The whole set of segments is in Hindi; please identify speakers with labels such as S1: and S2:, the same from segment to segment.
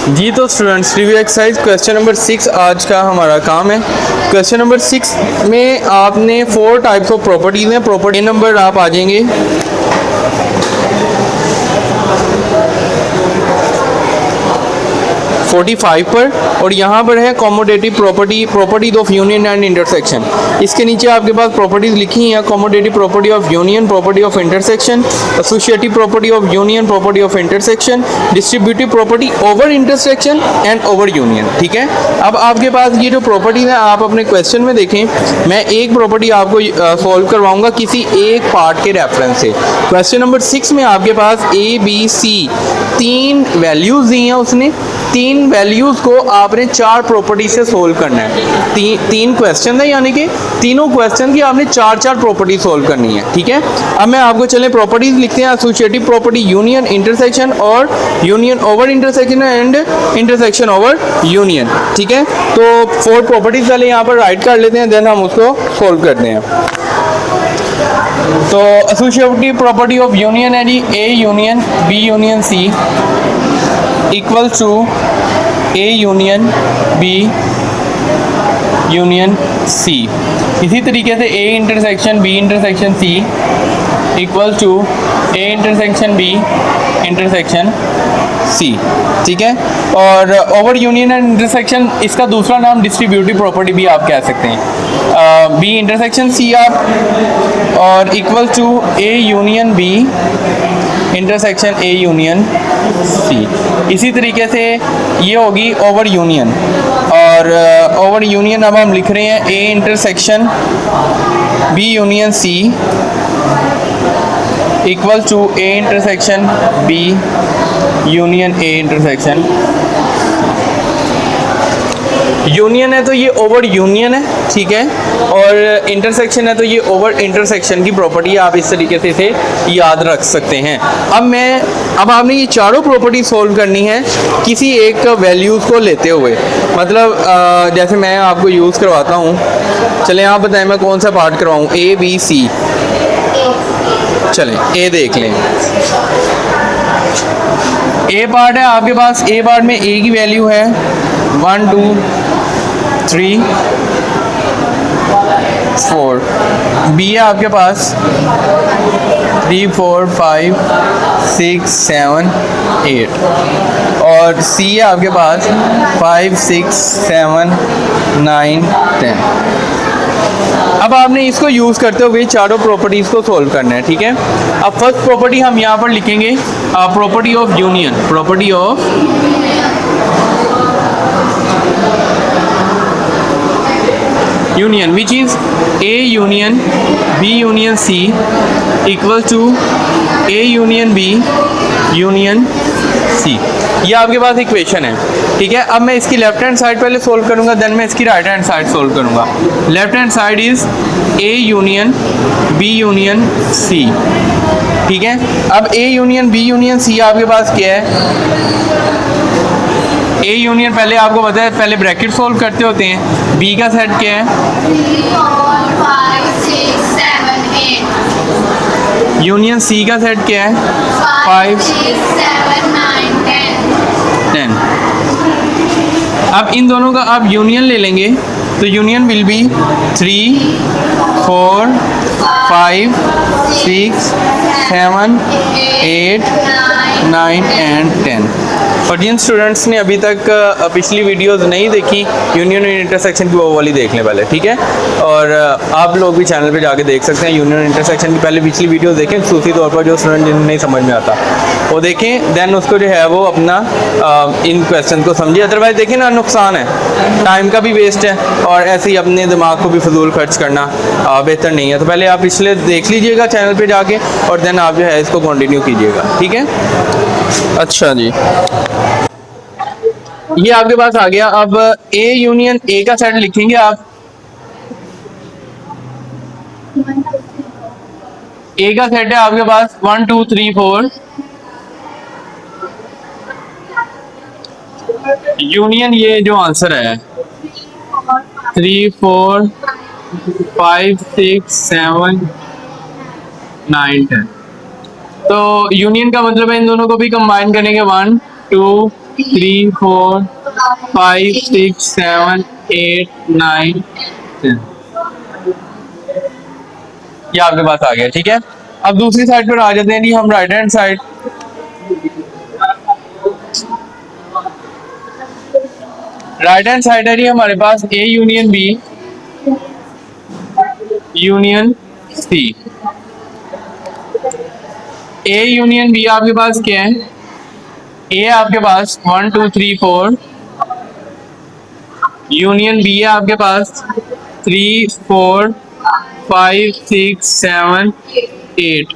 S1: जी तो students review exercise question number 6 आज का हमारा काम है। क्वेश्चन नंबर 6 में आपने 4 टाइप्स ऑफ प्रॉपर्टीज़ हैं। प्रॉपर्टी नंबर आप आ जाएंगे 45 पर, और यहाँ पर है commutative properties of union and intersection. इसके नीचे आपके पास प्रॉपर्टीज लिखी हैं, commutative property of union, property of intersection, associative property of union, property of intersection, distributive property over intersection and over union. ठीक है, अब आपके पास ये जो प्रॉपर्टीज हैं आप अपने क्वेश्चन में देखें, मैं एक प्रॉपर्टी आपको सॉल्व करवाऊंगा किसी एक पार्ट के रेफरेंस से। क्वेश्चन नंबर 6 में आपके पास ए बी सी 3 वैल्यूज दी हैं, उसने 3 वैल्यूज़ को आपने 4 प्रॉपर्टी से सोल्व करना है। तीन क्वेश्चन है, यानी कि तीनों क्वेश्चन की आपने 4 प्रॉपर्टी सोल्व करनी है। ठीक है, अब मैं आपको चले प्रॉपर्टीज लिखते हैं। एसोसिएटिव प्रॉपर्टी यूनियन, इंटरसेक्शन और union over intersection and intersection over union. ठीक है, तो 4 प्रॉपर्टीज पहले यहाँ पर राइट कर लेते हैं, देन हम उसको सोल्व करते हैं। तो एसोसिएटिव प्रॉपर्टी ऑफ यूनियन है जी A union B union C equal to A union B union C. इसी तरीके से A intersection B intersection C equal to A intersection B intersection C. ठीक है, और ओवर यूनियन एंड इंटरसेक्शन इसका दूसरा नाम डिस्ट्रीब्यूटिव प्रॉपर्टी भी आप कह सकते हैं। बी इंटरसेक्शन सी आप, और equal to A union B intersection A union C. इसी तरीके से ये होगी ओवर यूनियन, और ओवर यूनियन अब हम लिख रहे हैं A intersection B union C equal to A intersection B union A intersection. Union है तो ये ओवर यूनियन है, ठीक है, और इंटरसेक्शन है तो ये ओवर इंटरसेक्शन की प्रॉपर्टी आप इस तरीके से इसे याद रख सकते हैं। अब आपने ये चारों प्रॉपर्टी सोल्व करनी है किसी एक वैल्यूज़ को लेते हुए। मतलब जैसे मैं आपको यूज़ करवाता हूँ, चलें आप बताएं मैं कौन सा पार्ट करवाऊँ, ए बी सी। चलें ए देख लें। ए पार्ट है आपके पास, ए पार्ट में ए की वैल्यू है 1 2 3 4। बी है आपके पास 3 4 5 6 7 8, और सी है आपके पास 5 6 7 9 10। अब आपने इसको यूज़ करते हुए चारों प्रॉपर्टीज़ को सोल्व करना है। ठीक है, अब फर्स्ट प्रॉपर्टी हम यहाँ पर लिखेंगे property of union, property of union which is A union B union C equal to A union B union C. ये आपके पास इक्वेशन है। ठीक है, अब मैं इसकी लेफ्ट हैंड साइड पहले सोल्व करूंगा, देन मैं इसकी राइट हैंड साइड सोल्व करूंगा। Left hand side is A union B union C. ठीक है, अब A union B union C आपके पास क्या है, ए यूनियन पहले आपको पता है पहले ब्रैकेट सोल्व करते होते हैं। बी का सेट क्या है
S2: 3 4 5 6 7 8।
S1: यूनियन सी का सेट क्या है 5
S2: 6 7 9 10।
S1: अब इन दोनों का आप यूनियन ले लेंगे तो यूनियन विल बी 3 4 5 6 7 8 9 एंड 10। और जिन स्टूडेंट्स ने अभी तक पिछली वीडियोस नहीं देखी, यूनियन और इंटरसेक्शन की वो वाली देख लें पहले। ठीक है, और आप लोग भी चैनल पे जाके देख सकते हैं यूनियन और इंटरसेक्शन की पहले पिछली वीडियोस देखें, खसूसी तौर पर जो स्टूडेंट जिन्हें नहीं समझ में आता वो देखें, देन उसको जो है वो अपना इन क्वेश्चन को समझिए। अदरवाइज देखें ना, नुकसान है, टाइम का भी वेस्ट है, और ऐसे ही अपने दिमाग को भी फजूल खर्च करना बेहतर नहीं है। तो पहले आप पिछले देख लीजिएगा चैनल पर जाके, और देन आप जो है इसको कंटिन्यू कीजिएगा। ठीक है, अच्छा जी, ये आपके पास आ गया। अब ए यूनियन ए का सेट लिखेंगे आप। ए का सेट है आपके पास 1 2 3 4। यूनियन ये जो आंसर है 3 4 5 6 7 9 10। तो यूनियन का मतलब है इन दोनों को भी कंबाइन करेंगे 1 2 3 4 5 6 7 8 9 10। ये आपके पास आ गया, ठीक है। अब दूसरी साइड पर आ जाते हैं जी हम, right hand side. Right hand side है जी हमारे पास A union B union C. A union B आपके पास क्या है? ए आपके पास 1 2 3 4, यूनियन बी है आपके पास 3 4 5 6 7 8,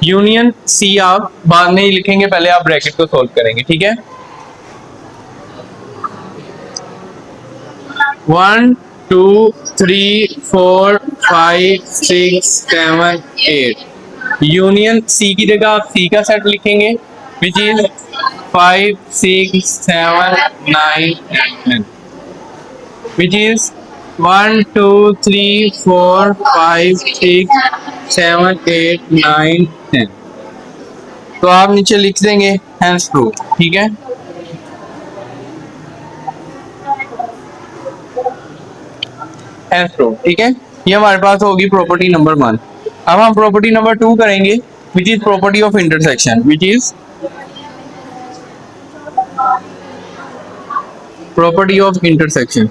S1: यूनियन सी आप बाद में ही लिखेंगे, पहले आप ब्रैकेट को सोल्व करेंगे, ठीक है। 1 2 3 4 5 6 7 8, यूनियन सी की जगह आप सी का सेट लिखेंगे विच इज 5 6 7 9 10, विच इज 1 2 3 4 5 6 7 8 9 10। तो आप नीचे लिख देंगे हेंस प्रूफ, ठीक है। हेंस प्रूफ, ठीक है। ये हमारे पास होगी प्रॉपर्टी नंबर 1। अब हम प्रॉपर्टी नंबर 2 करेंगे which is property of intersection, which is property of intersection.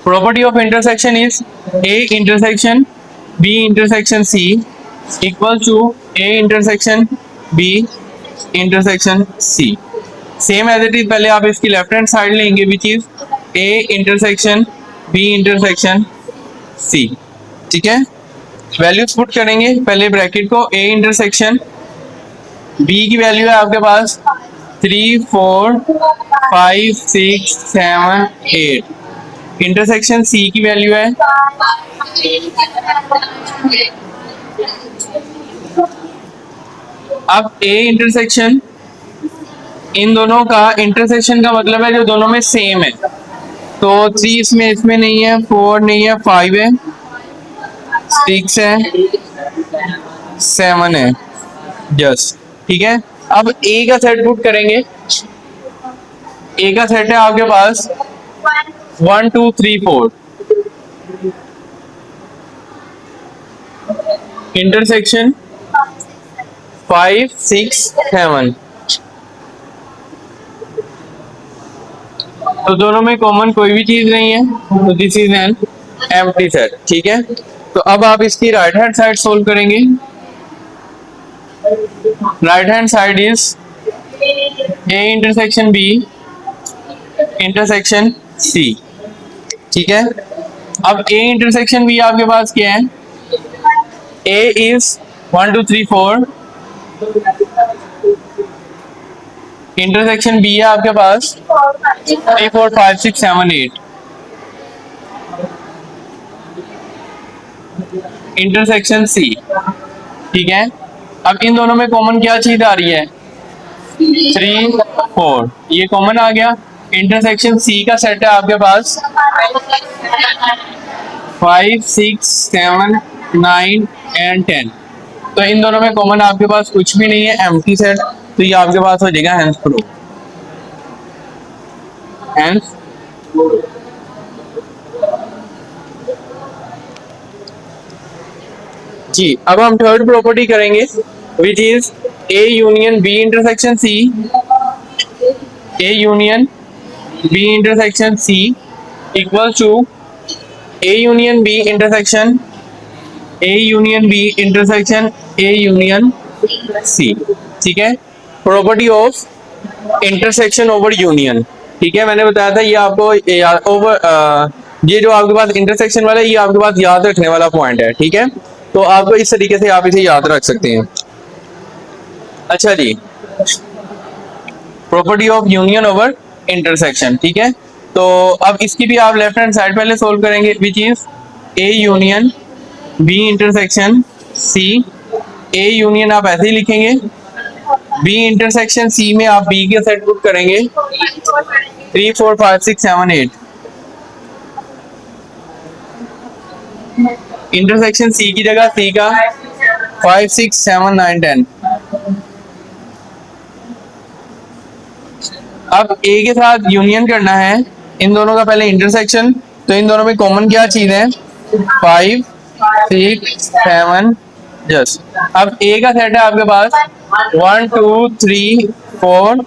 S1: Property of intersection is A intersection B intersection C equal to A intersection B intersection C. Same as it is, पहले आप इसकी लेफ्ट हैंड साइड लेंगे which is A intersection B intersection C, ठीक है। वैल्यूज पुट करेंगे पहले ब्रैकेट को, A intersection B की वैल्यू है आपके पास 3 4 5 6 7 8, इंटरसेक्शन सी की वैल्यू है अब ए इंटरसेक्शन, इन दोनों का इंटरसेक्शन का मतलब है जो दोनों में सेम है, तो 3 इसमें नहीं है, 4 नहीं है, 5 है, 6 है, 7 है, जस्ट, ठीक है। अब ए का सेट पुट करेंगे, ए का सेट है आपके पास 1 2 3 4, इंटरसेक्शन 5 6 7, तो दोनों में कॉमन कोई भी चीज नहीं है, तो this is an empty set, ठीक है। तो अब आप इसकी राइट हैंड साइड सोल्व करेंगे। Right hand side is A intersection B intersection C, ठीक है। अब ए इंटरसेक्शन बी आपके पास क्या है? ए इज 1 2 3 4, इंटरसेक्शन बी है आपके पास 3 4 5 6 7 8, इंटरसेक्शन सी, ठीक है। अब इन दोनों में कॉमन क्या चीज आ रही है? 3 4, ये कॉमन आ गया। इंटरसेक्शन सी का सेट है आपके पास 5 6 7 9 एंड 10, तो इन दोनों में कॉमन आपके पास कुछ भी नहीं है, एम्प्टी सेट, तो ये आपके पास हो जाएगा हेंस प्रूफ, हेंस जी। अब हम थर्ड प्रॉपर्टी करेंगे which is A union B intersection C, A union B intersection C equal to A union B intersection A union B intersection A union C, ठीक है। Property of intersection over union, ठीक है। मैंने बताया था ये आपको ओवर ये जो आपके पास इंटरसेक्शन वाला है ये आपके पास याद रखने वाला पॉइंट है, ठीक है। तो आपको इस तरीके से आप इसे याद रख सकते हैं। अच्छा जी, property of union over intersection, ठीक है। तो अब इसकी भी आप लेफ्ट हैंड साइड पहले सोल्व करेंगे which is A union B intersection C. A union आप ऐसे ही लिखेंगे, बी इंटरसेक्शन सी में आप बी के सेट पुट करेंगे 3 4 5 6 7 8, इंटरसेक्शन सी की जगह सी का 5 6 7 9 10, अब ए के साथ यूनियन करना है, इन दोनों का पहले इंटरसेक्शन, तो इन दोनों में कॉमन क्या चीज है, 5 6 7 जस्ट। अब ए का सेट है आपके पास 1 2 3 4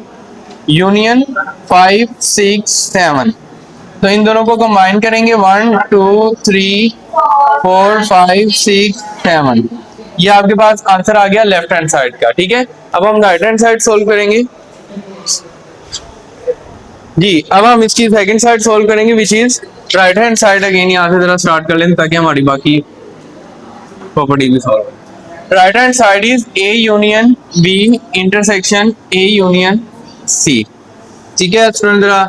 S1: यूनियन 5 6 7, तो इन दोनों को कंबाइन करेंगे 1 2 3 4 5 6 7, ये आपके पास आंसर आ गया लेफ्ट हैंड साइड का। ठीक है, अब हम राइट हैंड साइड सोल्व करेंगे जी। अब हम इसकी सेकंड साइड सोल्व करेंगे which is right hand side. Again यहाँ से जरा स्टार्ट कर लें ताकि हमारी बाकी प्रॉपर्टी भी सॉल्व हो। Right hand side is A union B intersection A union C. ठीक है स्टूडेंट, जरा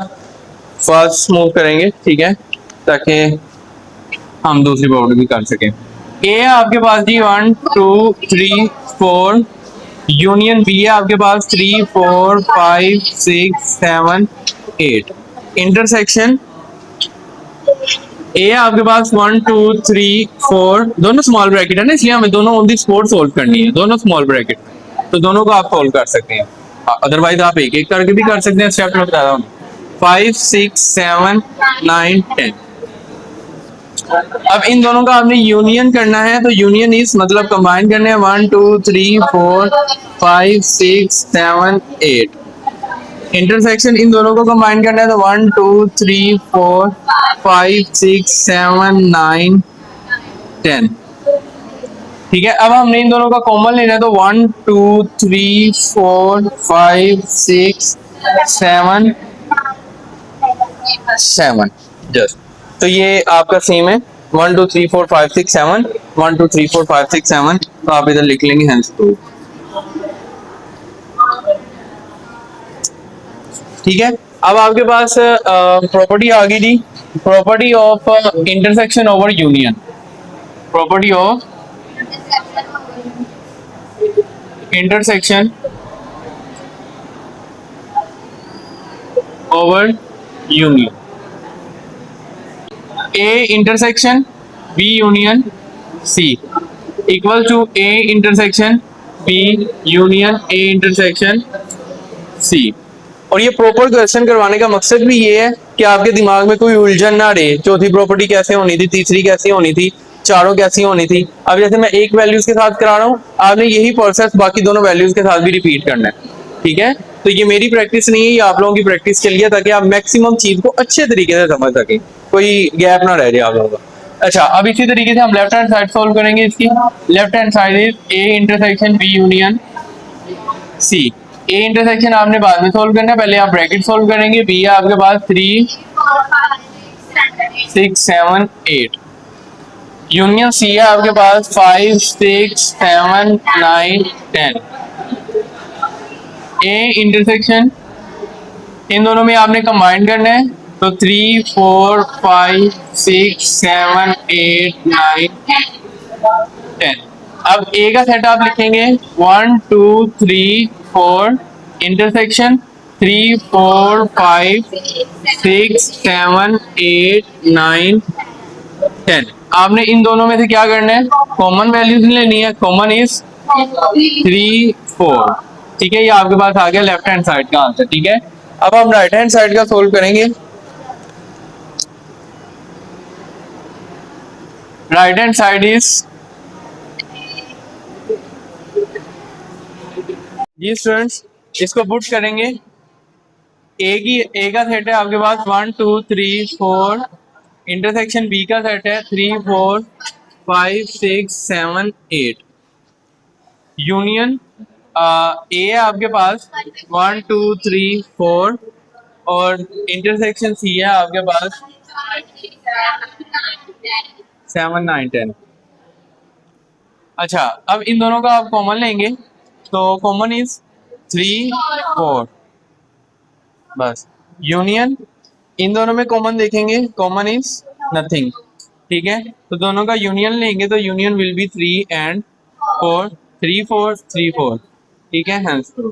S1: फास्ट मूव करेंगे, ठीक है, ताकि हम दूसरी प्रॉपर्टी भी कर सकें। ए है आपके पास जी 1 2 3 4, यूनियन बी है आपके पास 3 4 5 6 7 8, इंटरसेक्शन ए है आपके पास 1 2 3 4, दोनों स्मॉल ब्रैकेट है ना, इसलिए हमें दोनों ऑन दी स्पॉट सोल्व करनी है, दोनों स्मॉल ब्रैकेट, तो दोनों को आप सोल्व कर सकते हैं, अदरवाइज आप एक एक करके भी कर सकते हैं, स्टेप में बता रहा हूँ। 5 6 7 9 10, अब इन दोनों का आपने यूनियन करना है, तो यूनियन इज मतलब कंबाइन करने हैं 1 2 3 4 5 6 7 8, इंटरसेक्शन इन दोनों को कंबाइन करना है, तो 1 2 3 4 5 6 7 9 10। ठीक है, अब हमने इन दोनों का कॉमन लेना है, तो 1 2 3 4 5 6 7 7 जस्ट, तो ये आपका सेम है 1 2 3 4 5 6 7 1 2 3 4 5 6 7, तो आप इधर लिख लेंगे हेंस 2। ठीक है, अब आपके पास प्रॉपर्टी आ गई जी, property of intersection over union, property of intersection over union. A intersection B union C equal to A intersection B union A intersection C। और ये प्रॉपर क्वेश्चन करवाने का मकसद भी ये है कि आपके दिमाग में कोई उलझन ना रहे, चौथी प्रॉपर्टी कैसे होनी थी, तीसरी कैसी होनी थी, चारों कैसी होनी थी। अब जैसे मैं एक वैल्यूज के साथ करा रहा हूँ, आपने यही प्रोसेस बाकी दोनों वैल्यूज के साथ भी रिपीट करना है। ठीक है, तो ये मेरी प्रैक्टिस नहीं है, ये आप लोगों की प्रैक्टिस के लिए, ताकि आप मैक्सिमम चीज को अच्छे तरीके से समझ सके, कोई गैप ना रह जाए आप लोगों का। अच्छा, अब इसी तरीके से हम लेफ्ट हैंड साइड सोल्व करेंगे इसकी। Left hand side is A intersection B union C. A intersection आपने बाद में सोल्व करना है, पहले आप ब्रैकेट सोल्व करेंगे। बी है आपके पास 3 6 7 8, यूनियन सी है आपके पास 5 6 7 9 10। ए इंटरसेक्शन इन दोनों में आपने कंबाइन करना है, तो 3 4 5 6 7 8 9 10। अब ए का सेट आप लिखेंगे 1 2 3 4, इंटरसेक्शन 3 4 5 6 7 8 9 10। आपने इन दोनों में से क्या करना है, कॉमन वैल्यूज लेनी है, कॉमन इज 3 4। ठीक है, ये आपके पास आ गया लेफ्ट हैंड साइड का आंसर। ठीक है, अब हम राइट हैंड साइड का सोल्व करेंगे। राइट हैंड साइड इज जी स्टूडेंट्स, इसको पुट करेंगे। ए का सेट है आपके पास 1 2 3 4, इंटरसेक्शन बी का सेट है 3 4 5 6 7 8, यूनियन ए है आपके पास 1 2 3 4, और इंटरसेक्शन सी है आपके पास 7 9 10। अच्छा, अब इन दोनों का आप कॉमन लेंगे, तो कॉमन इज 3 4 बस, यूनियन इन दोनों में कॉमन देखेंगे, कॉमन इज नथिंग। ठीक है, तो दोनों का यूनियन लेंगे, तो यूनियन विल बी 3 एंड 4 3 4 3 4। ठीक है, हेंस प्रूव।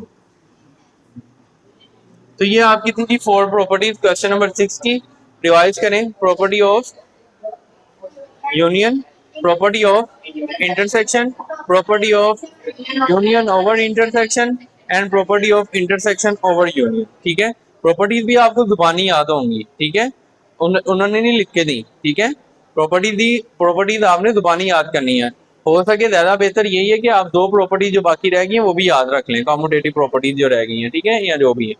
S1: तो ये आपकी थी 4 प्रॉपर्टीज क्वेश्चन नंबर 6 की। रिवाइज करें, property of union, property of intersection, property of union over intersection, and property of intersection over union. ठीक है, प्रॉपर्टीज भी आपको जुबानी याद होंगी, ठीक है, उन्होंने नहीं लिख के दी, ठीक है। प्रॉपर्टीज आपने जुबानी याद करनी है। हो सके ज्यादा बेहतर यही है कि आप 2 प्रॉपर्टी जो बाकी रह गई हैं वो भी याद रख लें, कॉमोडेटिव प्रॉपर्टीज जो रह गई हैं, ठीक है, या जो भी है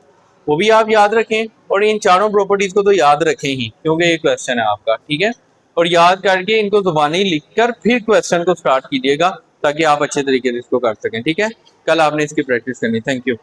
S1: वो भी आप याद रखें, और इन चारों प्रॉपर्टीज को तो याद रखें ही, क्योंकि ये क्वेश्चन है आपका, ठीक है। और याद करके इनको जुबानी लिखकर फिर क्वेश्चन को स्टार्ट कीजिएगा, ताकि आप अच्छे तरीके से इसको कर सकें, ठीक है। कल आपने इसकी प्रैक्टिस करनी। Thank you.